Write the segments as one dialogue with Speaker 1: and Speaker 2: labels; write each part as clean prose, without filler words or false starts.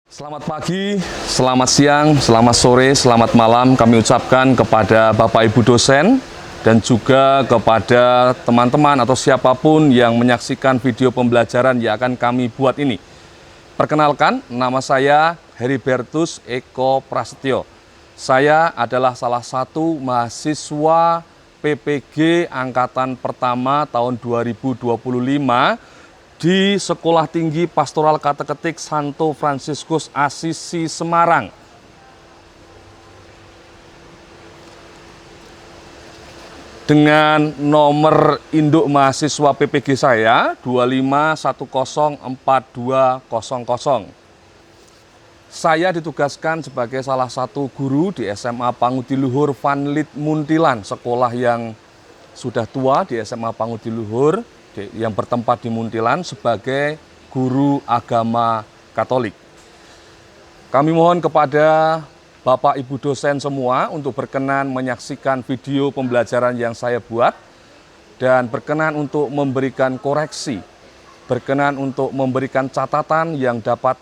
Speaker 1: Selamat pagi, selamat siang, selamat sore, selamat malam kami ucapkan kepada Bapak Ibu dosen dan juga kepada teman-teman atau siapapun yang menyaksikan video pembelajaran yang akan kami buat ini. Perkenalkan, nama saya Heribertus Eko Prasetyo. Saya adalah salah satu mahasiswa PPG Angkatan Pertama tahun 2025 di Sekolah Tinggi Pastoral Kateketik Santo Fransiskus Asisi Semarang. Dengan nomor induk mahasiswa PPG saya 251042000. Saya ditugaskan sebagai salah satu guru di SMA Pangudiluhur Vanlit Muntilan, sekolah yang sudah tua di SMA Pangudiluhur yang bertempat di Muntilan sebagai guru agama Katolik. Kami mohon kepada Bapak Ibu dosen semua untuk berkenan menyaksikan video pembelajaran yang saya buat dan berkenan untuk memberikan koreksi, berkenan untuk memberikan catatan yang dapat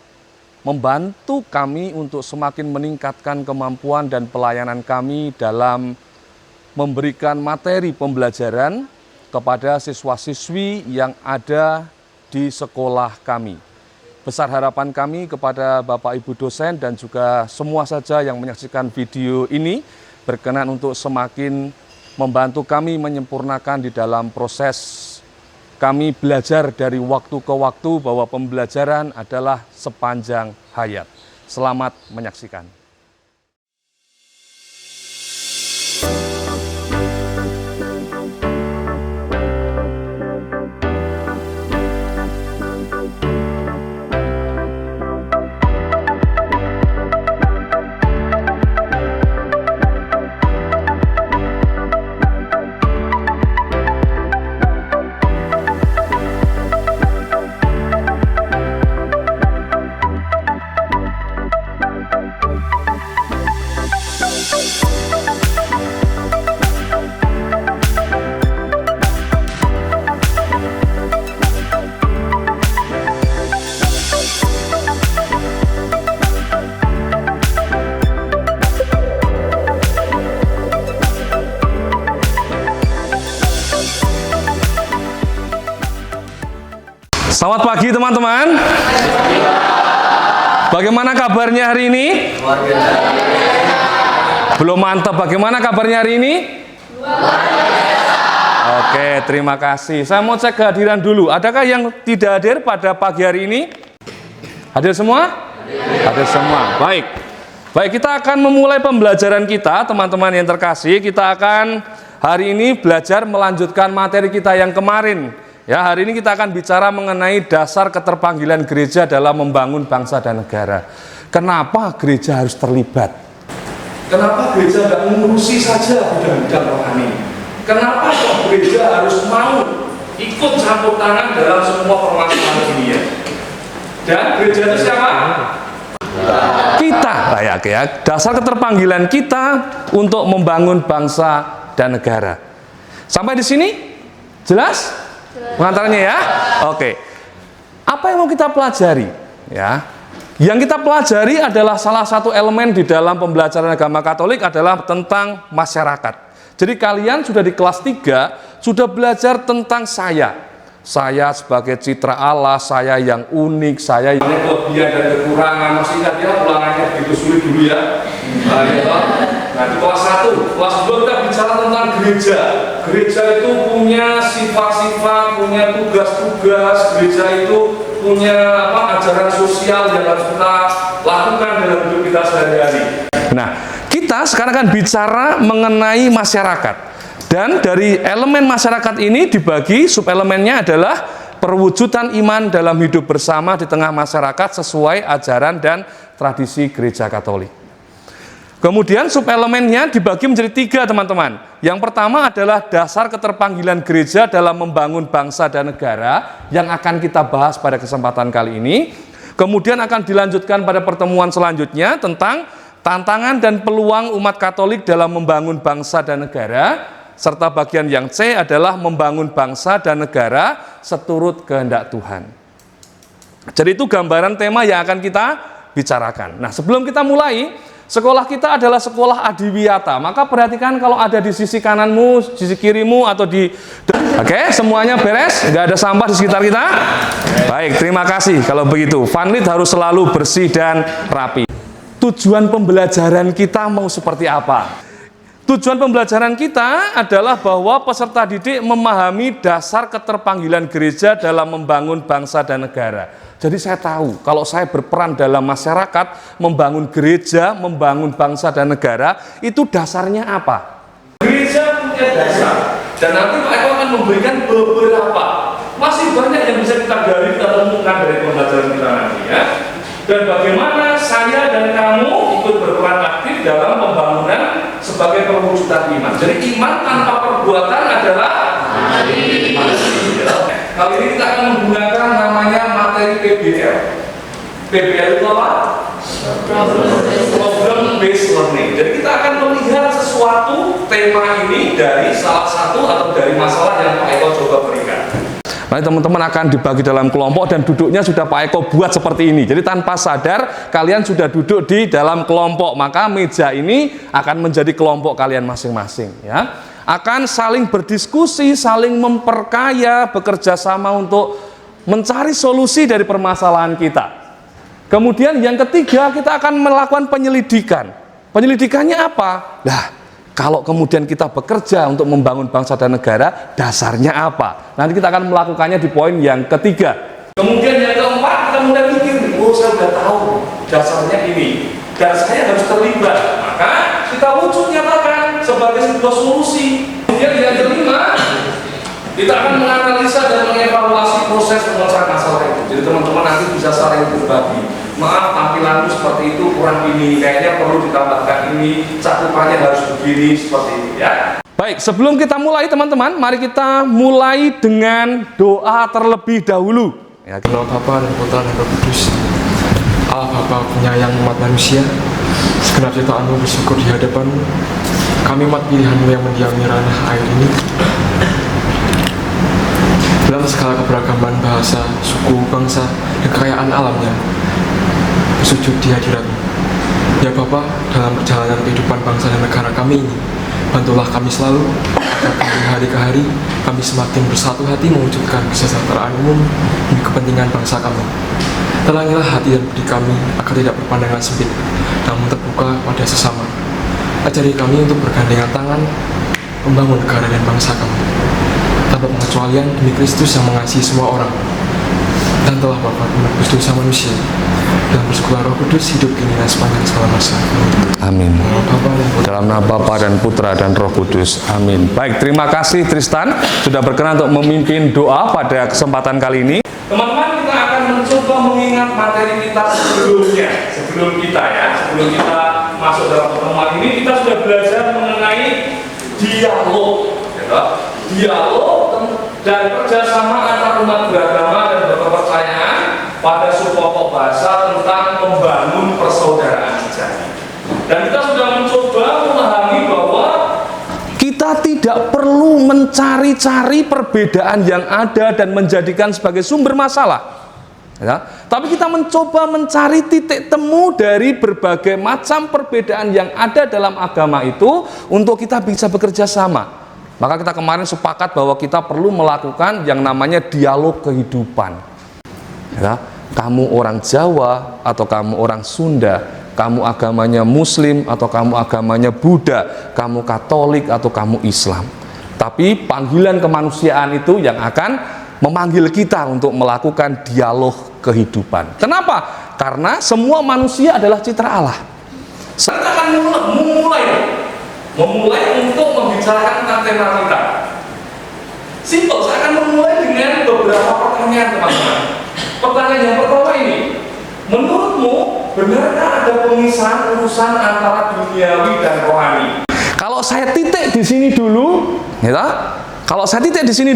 Speaker 1: membantu kami untuk semakin meningkatkan kemampuan dan pelayanan kami dalam memberikan materi pembelajaran kepada siswa-siswi yang ada di sekolah kami. Besar harapan kami kepada Bapak Ibu dosen dan juga semua saja yang menyaksikan video ini berkenan untuk semakin membantu kami menyempurnakan di dalam proses kami belajar dari waktu ke waktu bahwa pembelajaran adalah sepanjang hayat. Selamat menyaksikan. Selamat pagi teman-teman. Bagaimana kabarnya hari ini? Belum mantap. Bagaimana kabarnya hari ini? Oke, terima kasih. Saya mau cek kehadiran dulu. Adakah yang tidak hadir pada pagi hari ini? Hadir semua? Hadir semua. Baik. Baik, kita akan memulai pembelajaran kita, teman-teman yang terkasih. Kita akan hari ini belajar melanjutkan materi kita yang kemarin. Ya, hari ini kita akan bicara mengenai dasar keterpanggilan gereja dalam membangun bangsa dan negara. Kenapa gereja harus terlibat? Kenapa gereja tidak mengurusi saja bidang-bidang rohani? Kenapa gereja harus mau ikut campur tangan dalam semua permasalahan dunia? Dan gereja itu siapa? Kita, layak ya. Dasar keterpanggilan kita untuk membangun bangsa dan negara. Sampai di sini jelas? Pengantarnya ya, oke. Apa yang mau kita pelajari? Ya, yang kita pelajari adalah salah satu elemen di dalam pembelajaran agama Katolik adalah tentang masyarakat. Jadi kalian sudah di kelas 3 sudah belajar tentang saya sebagai citra Allah, saya yang unik, saya yang kelebihan dan kekurangan. Masih ingat ya ulangannya begitu sulit dulu ya. Nah di kelas 1, kelas 2 kita bicara tentang gereja. Gereja itu punya sifat-sifat, punya tugas-tugas. Gereja itu punya ajaran sosial yang harus kita lakukan dalam hidup kita sehari-hari. Nah, kita sekarang akan bicara mengenai masyarakat. Dan dari elemen masyarakat ini dibagi, subelemennya adalah perwujudan iman dalam hidup bersama di tengah masyarakat sesuai ajaran dan tradisi gereja Katolik. Kemudian subelemennya dibagi menjadi 3 teman-teman. Yang pertama adalah dasar keterpanggilan gereja dalam membangun bangsa dan negara yang akan kita bahas pada kesempatan kali ini. Kemudian akan dilanjutkan pada pertemuan selanjutnya tentang tantangan dan peluang umat Katolik dalam membangun bangsa dan negara. Serta bagian yang C adalah membangun bangsa dan negara seturut kehendak Tuhan. Jadi itu gambaran tema yang akan kita bicarakan. Nah, sebelum kita mulai, sekolah kita adalah sekolah adiwiyata. Maka perhatikan kalau ada di sisi kananmu, sisi kirimu, atau di... Oke, semuanya beres? Nggak ada sampah di sekitar kita? Baik, terima kasih. Kalau begitu, Funlit harus selalu bersih dan rapi. Tujuan pembelajaran kita mau seperti apa? Tujuan pembelajaran kita adalah bahwa peserta didik memahami dasar keterpanggilan gereja dalam membangun bangsa dan negara. Jadi saya tahu kalau saya berperan dalam masyarakat, membangun gereja, membangun bangsa dan negara, itu dasarnya apa? Gereja punya dasar, dan nanti Pak Eko akan memberikan beberapa. Masih banyak yang bisa kita gali, kita temukan dari pembelajaran kita nanti ya. Dan bagaimana saya dan kamu ikut berperan aktif dalam pembangunan sebagai perwujudan iman. Jadi iman tanpa perbuatan adalah iman. Kali ini kita akan menggunakan namanya materi PBL. PBL itu apa? Problem Based Learning. Jadi kita akan melihat sesuatu tema ini dari salah satu atau dari masalah yang Pak Eko coba berikan. Nanti teman-teman akan dibagi dalam kelompok dan duduknya sudah Pak Eko buat seperti ini. Jadi tanpa sadar kalian sudah duduk di dalam kelompok, maka meja ini akan menjadi kelompok kalian masing-masing ya. Akan saling berdiskusi, saling memperkaya, bekerja sama untuk mencari solusi dari permasalahan kita. Kemudian yang ketiga, kita akan melakukan penyelidikan. Penyelidikannya apa? Nah, kalau kemudian kita bekerja untuk membangun bangsa dan negara, dasarnya apa? Nanti kita akan melakukannya di poin yang ketiga. Kemudian yang keempat, kita mulai mikir, oh saya sudah tahu dasarnya ini, dan saya harus terlibat. Maka kita wujud nyatakan sebagai sebuah solusi. Kemudian yang kelima, kita akan menganalisa dan mengevaluasi proses pemecahan masalah itu. Jadi teman-teman nanti bisa saling berbagi. Maaf, tampilanku seperti itu kurang ini, kayaknya perlu ditambahkan ini, cakupannya harus begini, seperti itu ya. Baik, sebelum kita mulai teman-teman, mari kita mulai dengan doa terlebih dahulu ya.
Speaker 2: Allah Bapa dan Putra dan Roh Kudus. Allah Bapa penyayang umat manusia, segenap ciptaanmu bersyukur di hadapanmu. Kami umat pilihanmu yang mendiami ranah air ini, dalam segala keberagaman bahasa, suku, bangsa, dan kekayaan alamnya, bersujud di hadiratmu. Ya Bapa, dalam perjalanan kehidupan bangsa dan negara kami ini, bantulah kami selalu, agar dari hari ke hari, kami semakin bersatu hati mewujudkan kesejahteraan umum demi kepentingan bangsa kami. Terangilah hati dan budi kami, agar tidak berpandangan sempit, namun terbuka pada sesama. Ajari kami untuk bergandengan tangan, membangun negara dan bangsa kami, tanpa pengecualian demi Kristus yang mengasihi semua orang, dan telah wafat menebus dosa manusia, dan bersekulah Roh Kudus hidup kini dan sepanjang segala masa.
Speaker 1: Amin. Dalam nama Bapa dan Putra dan Roh Kudus. Amin. Baik, terima kasih Tristan sudah berkenan untuk memimpin doa pada kesempatan kali ini. Teman-teman, kita akan mencoba mengingat materi kita sebelumnya. Sebelum kita masuk dalam pertemuan ini, kita sudah belajar mengenai dialog, dialog dan kerjasama antar umat beragama dan berkepercayaan pada suatu pokok bahasa tentang membangun persaudaraan sejati. Dan kita sudah mencoba memahami bahwa kita tidak perlu mencari-cari perbedaan yang ada dan menjadikan sebagai sumber masalah ya. Tapi kita mencoba mencari titik temu dari berbagai macam perbedaan yang ada dalam agama itu untuk kita bisa bekerja sama. Maka kita kemarin sepakat bahwa kita perlu melakukan yang namanya dialog kehidupan ya. Kamu orang Jawa atau kamu orang Sunda, kamu agamanya Muslim atau kamu agamanya Buddha, kamu Katolik atau kamu Islam. Tapi panggilan kemanusiaan itu yang akan memanggil kita untuk melakukan dialog kehidupan. Kenapa? Karena semua manusia adalah citra Allah. Saya akan memulai untuk membicarakan tentang tema kita. Simpel, saya akan memulai dengan beberapa pertanyaan teman-teman. Pertanyaan yang pertama ini, menurutmu benarkah ada pemisahan urusan antara duniawi dan rohani? Kalau saya titik di sini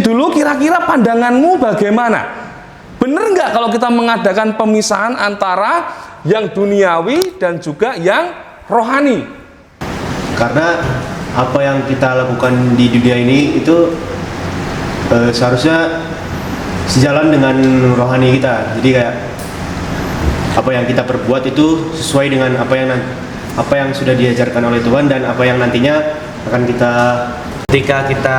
Speaker 1: dulu, kira-kira pandanganmu bagaimana? Benar nggak kalau kita mengadakan pemisahan antara yang duniawi dan juga yang rohani?
Speaker 3: Karena apa yang kita lakukan di dunia ini itu seharusnya sejalan dengan rohani kita. Jadi kayak apa yang kita perbuat itu sesuai dengan apa yang sudah diajarkan oleh Tuhan dan apa yang nantinya akan kita.
Speaker 4: Ketika kita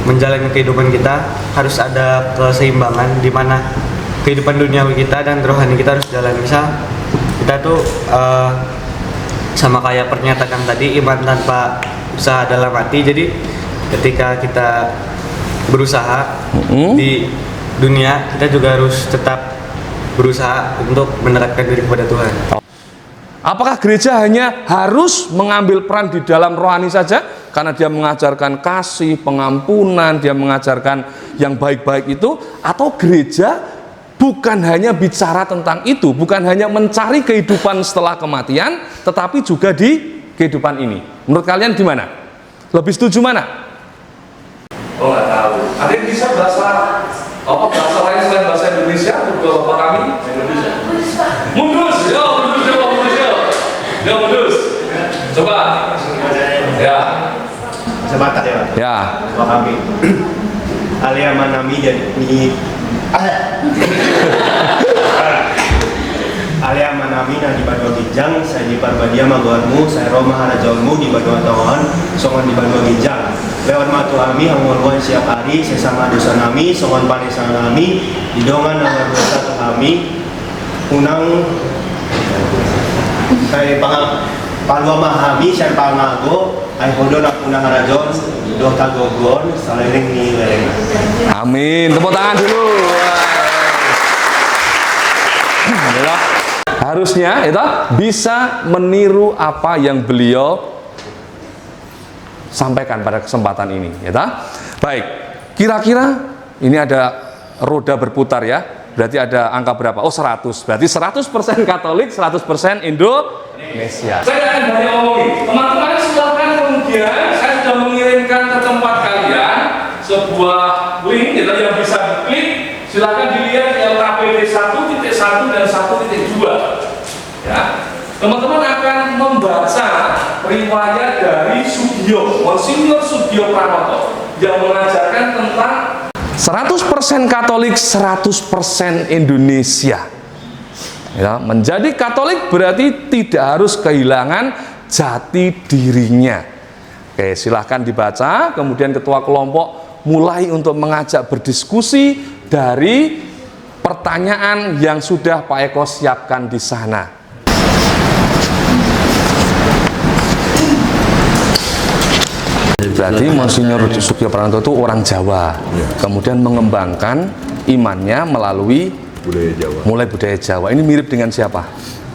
Speaker 4: menjalani kehidupan kita harus ada keseimbangan di mana kehidupan duniawi kita dan rohani kita harus jalan. Misal kita tuh sama kayak pernyataan tadi, iman tanpa usaha dalam hati. Jadi ketika kita berusaha di dunia, kita juga harus tetap berusaha untuk menerapkan diri kepada Tuhan.
Speaker 1: Apakah gereja hanya harus mengambil peran di dalam rohani saja? Karena dia mengajarkan kasih, pengampunan, dia mengajarkan yang baik-baik itu? Atau gereja bukan hanya bicara tentang itu, bukan hanya mencari kehidupan setelah kematian, tetapi juga di kehidupan ini? Menurut kalian gimana? Lebih setuju mana? Oh, nggak tahu. Ada yang bisa bahasa lain selain bahasa Indonesia? Untuk Bapak kami? Indonesia. Mundus, yo, mundus, yo, mundus, yo. Yo, mundus. Coba. Ya.
Speaker 3: Sebatas ya Pak?
Speaker 1: Ya.
Speaker 3: Bapak kami. Alia manami jadi Alia manami na di Badua Gijang, saya di Parbadia Magoarmu, saya Roma Harajaunmu di Badua Tawon, songon di Badua Gijang. Lewat matu ami hanguluan siap hari, sesama dosa nami, songon panesan nami, didongan nomor dosa tu kami, unang kay palwa mahami, siya pangago, ay hodon aku na harajon, doh tagogon, salering ni lereng.
Speaker 1: Amin. Tepuk tangan dulu. Ya. Harusnya itu bisa meniru apa yang beliau sampaikan pada kesempatan ini, ya. Baik. Kira-kira ini ada roda berputar ya. Berarti ada angka berapa? Oh, 100. Berarti 100% Katolik, 100% Indonesia. Saya akan banyak ngomongin. Teman-teman silakan kemudian saya sudah mengirimkan ke tempat kalian sebuah link yang bisa diklik. Silakan dilihat LKPD 1.1 dan 1.2. Ya. Teman-teman akan membaca riwayat dari Sugiyo, Monsinyur Sugiyo Pranoto yang mengajarkan tentang 100% Katolik, 100% Indonesia. Ya, menjadi Katolik berarti tidak harus kehilangan jati dirinya. Oke, silahkan dibaca. Kemudian ketua kelompok mulai untuk mengajak berdiskusi dari pertanyaan yang sudah Pak Eko siapkan di sana. Berarti Monsinyur Sugiyo Pranoto itu orang Jawa, kemudian mengembangkan imannya melalui budaya Jawa. Ini mirip dengan siapa?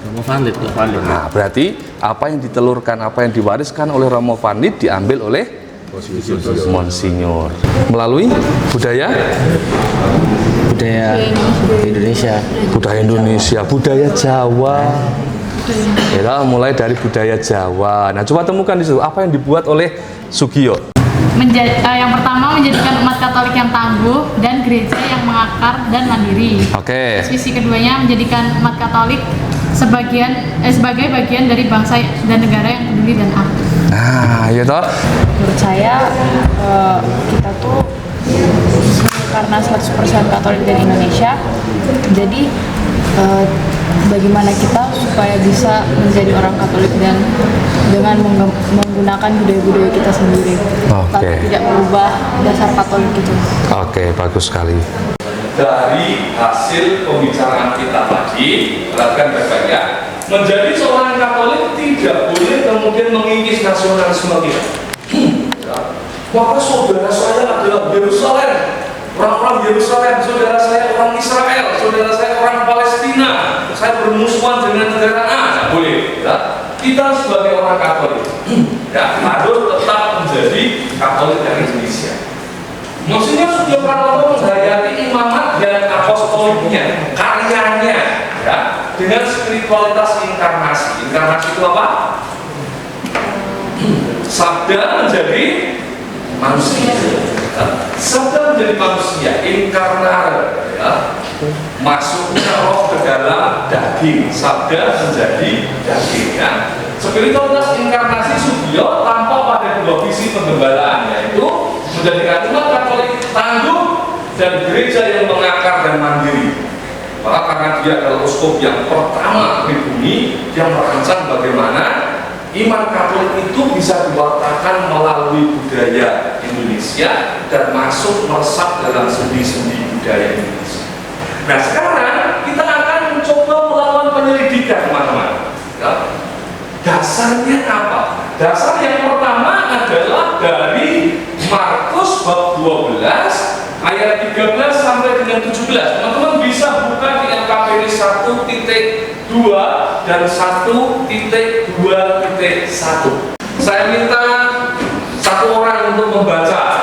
Speaker 5: Romo Van Lith.
Speaker 1: Nah, berarti apa yang ditelurkan, apa yang diwariskan oleh Romo Van Lith diambil oleh Monsinyur melalui budaya Indonesia, budaya Jawa. Ya, mulai dari budaya Jawa. Nah, coba temukan di situ apa yang dibuat oleh Sugiyo.
Speaker 6: Yang pertama, menjadikan umat Katolik yang tangguh dan gereja yang mengakar dan mandiri.
Speaker 1: Oke.
Speaker 6: Visi keduanya, menjadikan umat Katolik sebagai bagian dari bangsa dan negara yang peduli dan aktif.
Speaker 1: Nah, ya toh.
Speaker 7: Menurut saya kita tuh karena 100% Katolik dari Indonesia, jadi bagaimana kita supaya bisa menjadi orang Katolik dan dengan menggunakan budaya-budaya kita sendiri, tapi tidak merubah dasar Katolik itu.
Speaker 1: Oke, bagus sekali. Dari hasil pembicaraan kita tadi, perhatikan baik-baik, menjadi seorang Katolik tidak boleh kemudian mengikis nasionalisme kita. Maka saudara saya adalah Yerusalem, orang-orang Yerusalem, saudara saya orang Israel, saudara saya orang Palestina, saya bermusuhan dengan negara A. Tidak boleh. Ya. Kita sebagai orang Katolik ya, harus tetap menjadi Katolik dari Indonesia. Monsinyur Sugiyo Pranoto menghayati imamat dan apostoliknya, karyanya, ya, dengan spiritualitas inkarnasi. Inkarnasi itu apa? Sabda menjadi manusia. Sabda menjadi manusia, inkarnare, ya. Masuknya roh ke dalam daging, sabda menjadi daging, ya. Spiritualitas inkarnasi Sugiyo tampak pada dua visi penggembalaan, yaitu menjadikan umat Katolik tangguh dan gereja yang mengakar dan mandiri. Maka karena dia adalah uskup yang pertama pribumi, dia merancang bagaimana iman Katolik itu bisa diwartakan melalui budaya Indonesia dan masuk meresap dalam sendi-sendi budaya Indonesia. Nah sekarang kita akan mencoba melakukan penyelidikan teman-teman. Ya. Dasarnya apa? Dasar yang pertama adalah dari Markus bab 12 ayat 13 sampai dengan 17. Teman-teman bisa buka di LKPD 1.2 dan 1.2.1. Saya minta satu orang untuk membaca.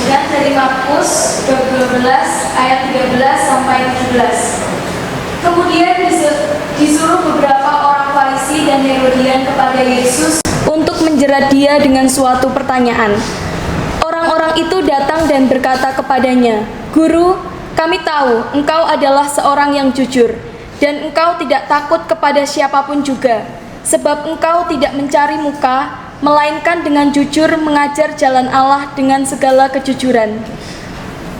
Speaker 5: Dan dari Markus bab 12 ayat 13 sampai 17. Kemudian disuruh beberapa orang Farisi dan Herodian kepada Yesus untuk menjerat dia dengan suatu pertanyaan. Orang-orang itu datang dan berkata kepadanya, "Guru, kami tahu engkau adalah seorang yang jujur, dan engkau tidak takut kepada siapapun juga, sebab engkau tidak mencari muka, melainkan dengan jujur mengajar jalan Allah dengan segala kejujuran.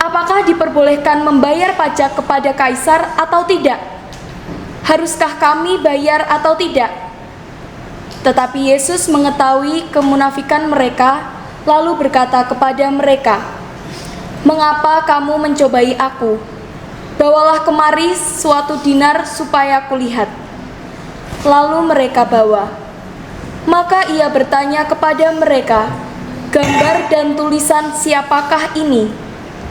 Speaker 5: Apakah diperbolehkan membayar pajak kepada Kaisar atau tidak? Haruskah kami bayar atau tidak?" Tetapi Yesus mengetahui kemunafikan mereka, lalu berkata kepada mereka, "Mengapa kamu mencobai aku? Bawalah kemari suatu dinar supaya kulihat." Lalu mereka bawa. Maka ia bertanya kepada mereka, "Gambar dan tulisan siapakah ini?"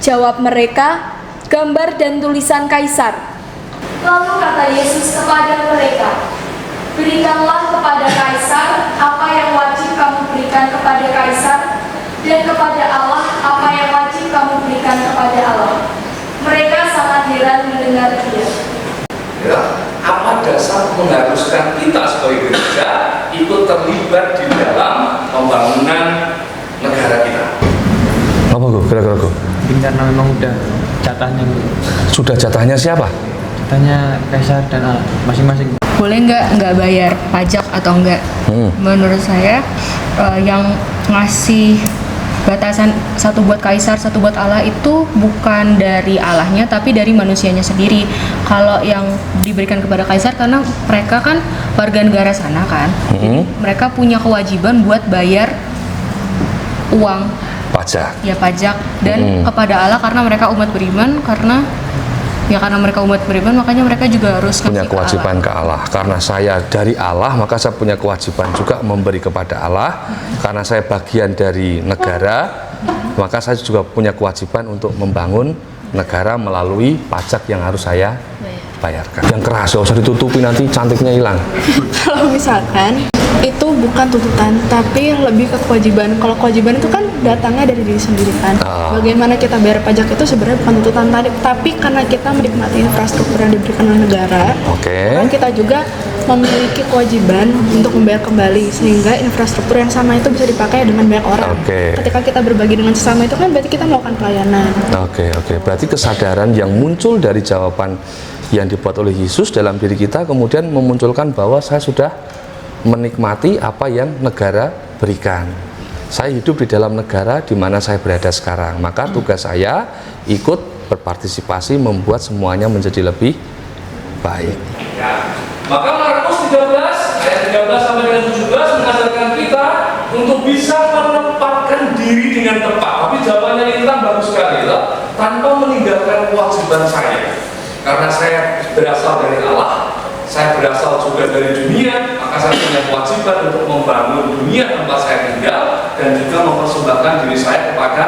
Speaker 5: Jawab mereka, "Gambar dan tulisan Kaisar." Lalu kata Yesus kepada mereka, "Berikanlah kepada Kaisar apa yang wajib kamu berikan kepada Kaisar, dan kepada Allah apa yang wajib kamu berikan kepada Allah." Mereka sangat heran mendengar dia.
Speaker 1: Ya, apa dasar mengharuskan kita sebagai gereja ikut terlibat di dalam pembangunan negara kita? Apa kira-kira?
Speaker 2: Karena memang udah jatahnya.
Speaker 1: Sudah jatahnya siapa?
Speaker 2: Jatahnya Kaisar dan Allah masing-masing.
Speaker 8: Boleh nggak bayar pajak atau enggak? Menurut saya yang ngasih batasan satu buat Kaisar, satu buat Allah itu bukan dari Allahnya tapi dari manusianya sendiri. Kalau yang diberikan kepada Kaisar karena mereka kan warga negara sana kan, jadi mereka punya kewajiban buat bayar uang
Speaker 1: pajak.
Speaker 8: Ya pajak, dan kepada Allah karena mereka umat beriman, karena mereka umat beriman makanya mereka juga harus
Speaker 1: punya
Speaker 8: ke
Speaker 1: kewajiban
Speaker 8: Allah.
Speaker 1: ke Allah. Karena saya dari Allah maka saya punya kewajiban juga memberi kepada Allah. Karena saya bagian dari negara maka saya juga punya kewajiban untuk membangun negara melalui pajak yang harus saya bayarkan. Yang keras, usah ditutupi nanti cantiknya hilang.
Speaker 9: Kalau misalkan itu bukan tuntutan tapi lebih ke kewajiban. Kalau kewajiban itu kan datangnya dari diri sendiri kan. Bagaimana kita bayar pajak itu sebenarnya bukan tuntutan tadi, tapi karena kita menikmati infrastruktur yang diberikan oleh negara, kan kita juga memiliki kewajiban untuk membayar kembali sehingga infrastruktur yang sama itu bisa dipakai dengan banyak orang. Ketika kita berbagi dengan sesama itu kan berarti kita melakukan pelayanan.
Speaker 1: Oke. Berarti kesadaran yang muncul dari jawaban yang dibuat oleh Yesus dalam diri kita kemudian memunculkan bahwa saya sudah menikmati apa yang negara berikan. Saya hidup di dalam negara di mana saya berada sekarang, maka tugas saya ikut berpartisipasi membuat semuanya menjadi lebih baik. Ya. Maka Markus 13 ayat 13 sampai dengan 17 mengajarkan kita untuk bisa menempatkan diri dengan tepat. Tapi jawabannya ini kan bagus sekali lah, tanpa meninggalkan kewajiban saya. Karena saya berasal dari Allah, saya berasal juga dari dunia, maka saya punya kewajiban untuk membangun dunia tempat saya tinggal dan juga mempersembahkan diri saya kepada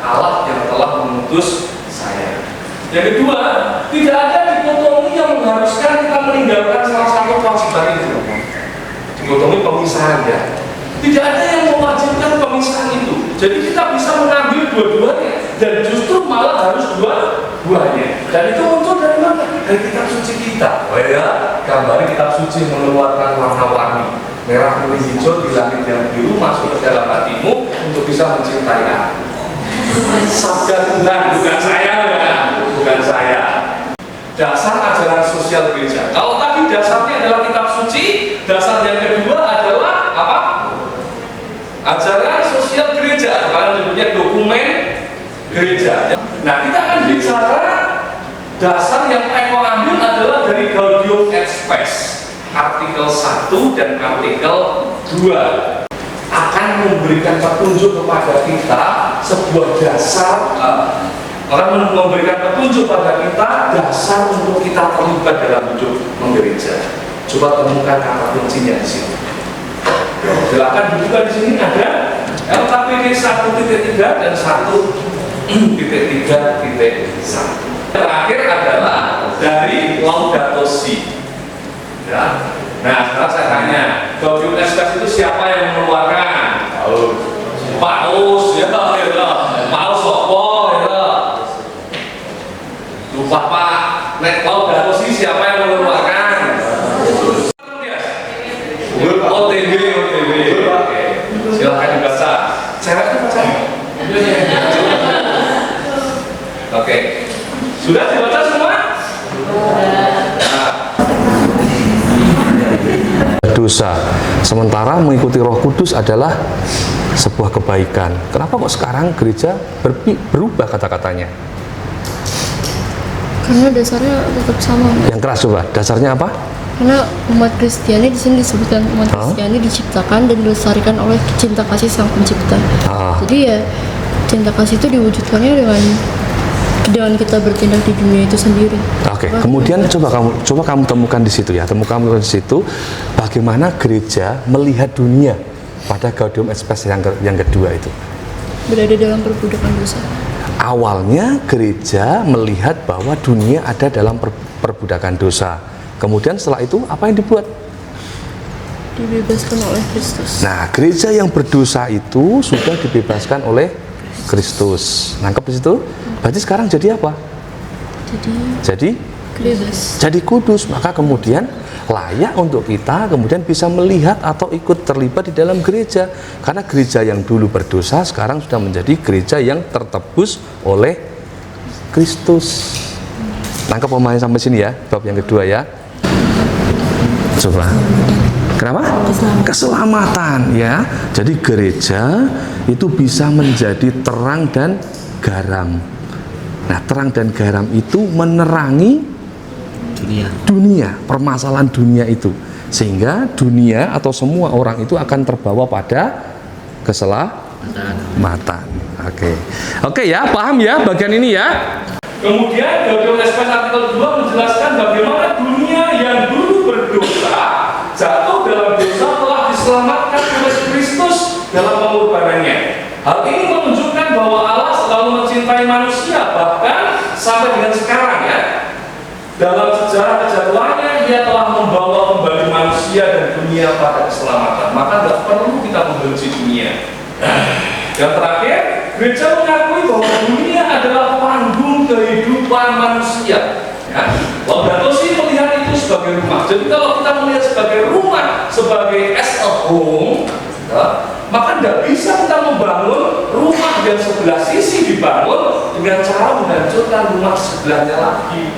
Speaker 1: Allah yang telah mengutus saya. Yang kedua, tidak ada dikotomi yang mengharuskan kita meninggalkan salah satu kewajiban itu. Dikotomi pemisahan ya. Tidak ada yang mewajibkan pemisahan itu. Jadi kita bisa mengambil dua-duanya dan justru malah harus dua-duanya. Dan itu muncul dari mana? Dari kitab suci kita. Oh ya, gambar kitab suci mengeluarkan warna-warni merah, kuning, hijau di langit yang biru masuk ke dalam hatimu untuk bisa mencintai aku. Sabda Tuhan, bukan saya, bukan saya. Dasar ajaran sosial gereja. Kalau tadi dasarnya adalah kitab suci, dasar yang kedua adalah apa? Ajaran sosial gereja. Kalian menyebutnya dokumen gereja. Nah, kita akan bicara dasar yang Eko ambil adalah dari Gaudium et Spes, artikel 1 dan artikel 2 akan memberikan petunjuk kepada kita sebuah dasar, orang memberikan petunjuk pada kita dasar untuk kita terlibat dalam hidup menggereja. Coba temukan kata kuncinya di sini. Silakan dibuka di sini, ada LKPD 1.3 dan 1.3.1. Terakhir adalah dari Laudato Si. Ya. Nah, sekarang saya tanya, Gaudium et Spes itu siapa yang mengeluarkan? Paus, ya, Paus sopo, ya. Lupa Pak. Laudato Si siapa yang mengeluarkan? OTB. Oke. Silakan dibaca. Cewek itu baca. Oke. Sudah dibaca semua? Dosa. Sementara mengikuti Roh Kudus adalah sebuah kebaikan. Kenapa kok sekarang gereja berubah kata-katanya?
Speaker 8: Karena dasarnya tetap sama.
Speaker 1: Yang keras coba. Dasarnya apa?
Speaker 8: Karena umat Kristiani di sini disebutkan umat Kristiani diciptakan dan dilestarikan oleh cinta kasih Sang Pencipta. Jadi ya cinta kasih itu diwujudkannya dengan kita bertindak di dunia itu sendiri.
Speaker 1: Oke. Kemudian coba kamu temukan di situ ya. Temukan di situ bagaimana gereja melihat dunia pada Gaudium et Spes yang kedua itu.
Speaker 8: Berada dalam perbudakan dosa.
Speaker 1: Awalnya gereja melihat bahwa dunia ada dalam perbudakan dosa. Kemudian setelah itu apa yang dibuat?
Speaker 8: Dibebaskan oleh Kristus.
Speaker 1: Nah, gereja yang berdosa itu sudah dibebaskan oleh Kristus. Nangkep di situ? Berarti sekarang jadi apa? Jadi
Speaker 8: bebas.
Speaker 1: Jadi kudus. Maka kemudian layak untuk kita kemudian bisa melihat atau ikut terlibat di dalam gereja. Karena gereja yang dulu berdosa sekarang sudah menjadi gereja yang tertebus oleh Kristus. Nangkep pemahaman sampai sini ya, bab yang kedua ya. Coba. Kenapa? Keselamatan ya. Jadi gereja itu bisa menjadi terang dan garam. Nah, terang dan garam itu menerangi dunia, permasalahan dunia itu. Sehingga dunia atau semua orang itu akan terbawa pada keselamatan. Oke ya, paham ya bagian ini ya. Kemudian Gaudium et Spes artikel 2 menjelaskan bagaimana dunia yang dulu berdosa, jatuh dalam dosa telah diselamatkan oleh Kristus dalam pengorbanannya. Hal ini menunjukkan bahwa Allah selalu mencintai manusia, bahkan sampai dengan sekarang ya. Dalam sejarah kejatuhannya, Ia telah membawa kembali manusia dan dunia pada keselamatan. Maka tidak perlu kita membenci dunia. Yang terakhir, gereja mengakui bahwa dunia adalah panggung kehidupan manusia. Laudato Si melihat itu sebagai rumah. Jadi kalau kita melihat sebagai rumah, sebagai as a home, maka tidak bisa kita membangun rumah yang sebelah sisi dibangun dengan cara menghancurkan rumah sebelahnya lagi.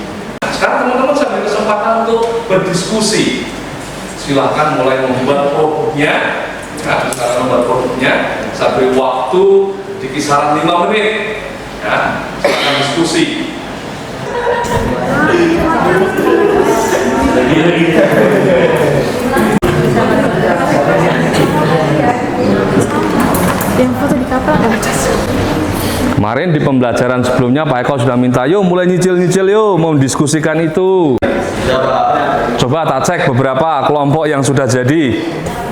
Speaker 1: Sekarang teman-teman saya beri kesempatan untuk berdiskusi. Silakan mulai membuat produknya. Sekarang membuat produknya. Saya beri waktu di kisaran 5 menit. Silakan diskusi.
Speaker 9: Yang foto di kapal ada
Speaker 1: Kemarin di pembelajaran sebelumnya Pak Eko sudah minta, yuk mulai nyicil-nyicil yuk, mau mendiskusikan itu. Coba tak cek beberapa kelompok yang sudah jadi.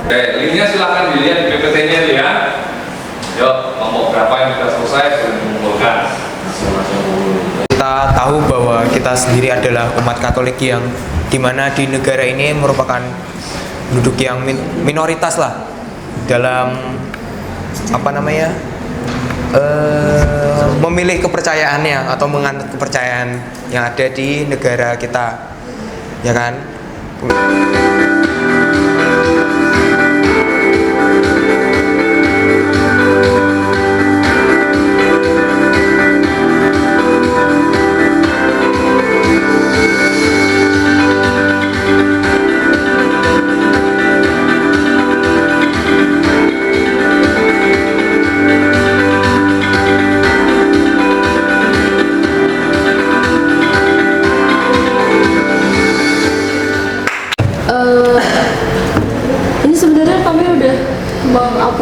Speaker 1: Oke, linknya silahkan dilihat di PPT-nya ya. Yuk, kelompok berapa yang sudah selesai sudah dikumpulkan.
Speaker 10: Kita tahu bahwa kita sendiri adalah umat Katolik yang dimana di negara ini merupakan penduduk yang minoritas lah dalam memilih kepercayaannya atau menganut kepercayaan yang ada di negara kita, ya kan?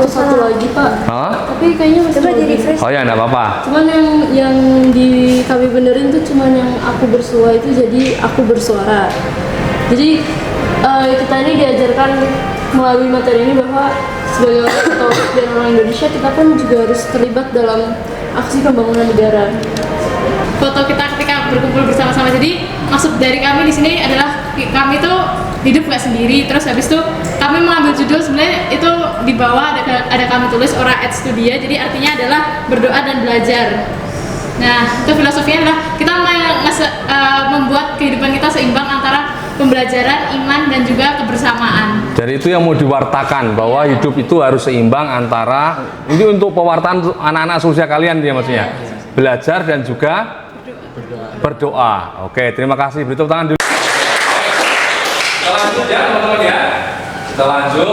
Speaker 11: satu lagi Pak. Tapi kayaknya masih jadi refresh.
Speaker 1: Oh ya, enggak apa-apa.
Speaker 11: Cuman yang di kami benerin tuh cuman yang aku bersua itu jadi aku bersuara. Jadi kita ini diajarkan melalui materi ini bahwa sebagai orang Katolik dan orang Indonesia kita pun juga harus terlibat dalam aksi pembangunan negara.
Speaker 6: Foto kita ketika berkumpul bersama-sama. Jadi maksud dari kami di sini adalah kami tuh hidup nggak sendiri. Terus habis itu kami mengambil judul sebenarnya itu di bawah ada kami tulis Ora et Studia. Jadi artinya adalah berdoa dan belajar. Nah itu filosofinya adalah kita membuat kehidupan kita seimbang antara pembelajaran, iman dan juga kebersamaan.
Speaker 1: Jadi itu yang mau diwartakan bahwa hidup itu harus seimbang antara ini untuk pewartaan anak-anak seusia kalian dia maksudnya. Belajar dan juga berdoa. Oke, terima kasih. Beri tepuk tangan dulu. Kita lanjut ya, teman-teman ya. Kita lanjut.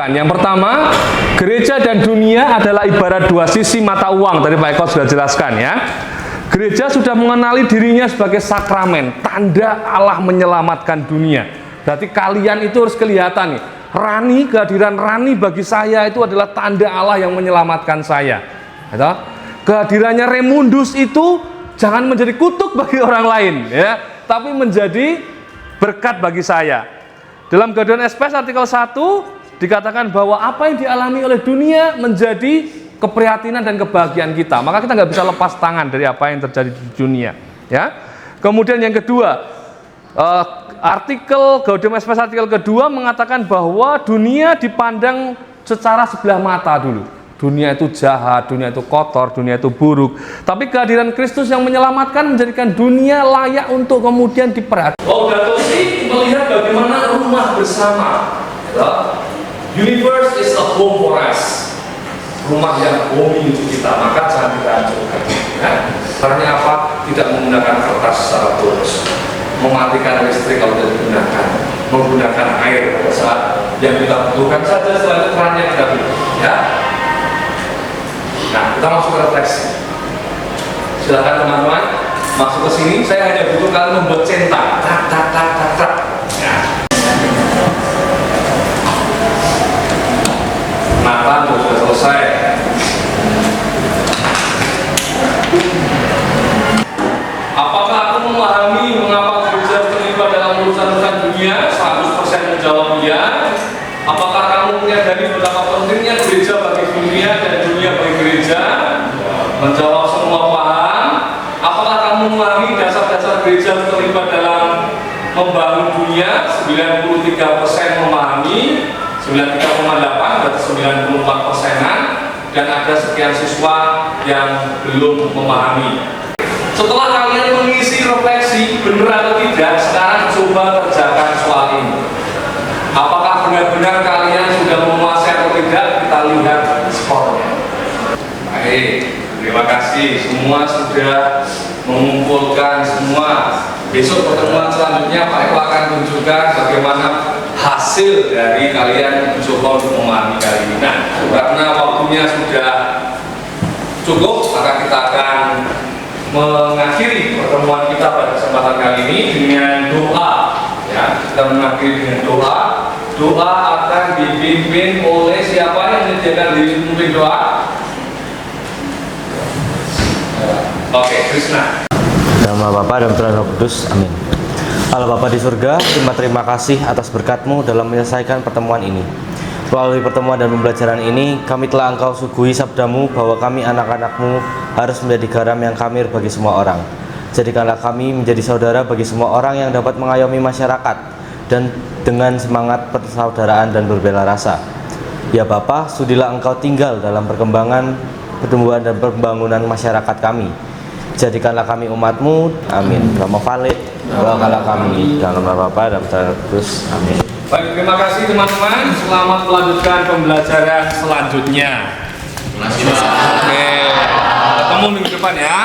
Speaker 1: Yang pertama, gereja dan dunia adalah ibarat dua sisi mata uang. Tadi Pak Eko sudah jelaskan ya. Gereja sudah mengenali dirinya sebagai sakramen, tanda Allah menyelamatkan dunia. Berarti kalian itu harus kelihatan nih. Rani, kehadiran Rani bagi saya itu adalah tanda Allah yang menyelamatkan saya. Gitu? Kehadirannya Remundus itu jangan menjadi kutuk bagi orang lain, ya, tapi menjadi berkat bagi saya. Dalam Gaudium et Spes artikel 1 dikatakan bahwa apa yang dialami oleh dunia menjadi keprihatinan dan kebahagiaan kita. Maka kita nggak bisa lepas tangan dari apa yang terjadi di dunia. Ya. Kemudian yang kedua, artikel Gaudium et Spes artikel kedua mengatakan bahwa dunia dipandang secara sebelah mata dulu. Dunia itu jahat, dunia itu kotor, dunia itu buruk. Tapi kehadiran Kristus yang menyelamatkan menjadikan dunia layak untuk kemudian diperhatikan. Laudato Si melihat bagaimana rumah bersama. Universe is a home for us. Rumah yang homey untuk kita, maka jangan kita hancurkan. Ya? Caranya apa? Tidak menggunakan kertas secara tulus, mematikan listrik kalau tidak digunakan, menggunakan air pada saat yang kita butuhkan saja, setelah itu kerannya kita tutup. Ya? Nah, kita masuk ke refleksi. Silakan teman-teman masuk ke sini. Saya hanya butuh kalian membuat centang. Tak, tak, tak, tak, tak. Ya. Nathan sudah selesai. Apakah aku memahami mengapa gereja terlibat dalam urusan-urusan dunia? 100% menjawab iya. Apakah kamu menyadari betapa pentingnya gereja bagi dunia dan dunia bagi gereja? Menjawab semua paham. Apakah kamu memahami dasar-dasar gereja terlibat dalam membangun dunia? 93% memahami, 93,8 berarti 94%-an, dan ada sekian siswa yang belum memahami. Setelah kalian mengisi refleksi benar atau tidak, sekarang coba kerjakan soal ini. Apakah benar-benar kalian sudah menguasai atau tidak? Kita lihat skornya. Baik, terima kasih. Semua sudah mengumpulkan semua. Besok pertemuan selanjutnya Pak Eko akan tunjukkan bagaimana hasil dari kalian mencoba untuk memahami kali ini. Nah, karena waktunya sudah cukup, maka kita akan mengakhiri pertemuan kita pada kesempatan kali ini dengan doa. Ya, kita mengakhiri dengan doa. Doa akan dipimpin oleh siapa yang menyediakan diri memimpin doa? Oke, Krishna.
Speaker 12: Nama Bapa dan Putra dan Roh Kudus, amin. Allah Bapa di surga, terima kasih atas berkat-Mu dalam menyelesaikan pertemuan ini. Melalui pertemuan dan pembelajaran ini, kami telah Engkau suguhi sabda-Mu bahwa kami anak-anak-Mu harus menjadi garam yang khamir bagi semua orang. Jadikanlah kami menjadi saudara bagi semua orang yang dapat mengayomi masyarakat dan dengan semangat persaudaraan dan berbela rasa. Ya Bapa, sudilah Engkau tinggal dalam perkembangan, pertumbuhan dan pembangunan masyarakat kami. Jadikanlah kami umat-Mu, amin. Rama Valid, doakanlah kami dalam nama Bapa dan Putra dan Roh Kudus, amin.
Speaker 1: Baik, terima kasih teman-teman. Selamat melanjutkan pembelajaran selanjutnya. Oke, ketemu minggu depan ya.